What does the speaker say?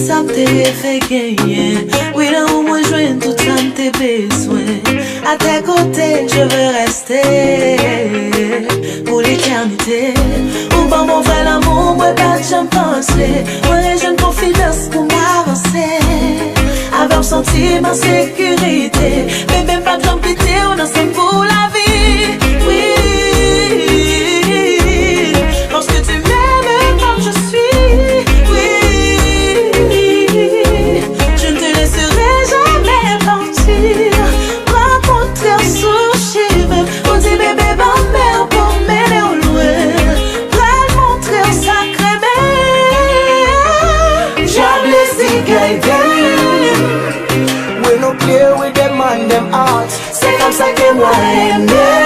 ça t'est fait gagner. Oui, là où moi je viens tout ça tes besoins. À tes côtés, je veux rester pour l'éternité. Ou bon, mon vrai l'amour, moi pas de j'en penser. Moi, les jeunes confidence pour m'avancer. Avec sentir ma sécurité. Mais même pas de j'en pitié, on en sait pour la vie. Oui, parce que tu m'aimes comme je suis. Oui, je ne te laisserai jamais partir. Rencontrer un sushi, même on dit bébé, ma mère pour m'aider au loin. Prêt montrer un sacré bébé. J'ai blessé quelqu'un. We no play with them and them hearts. C'est comme ça que moi aimé.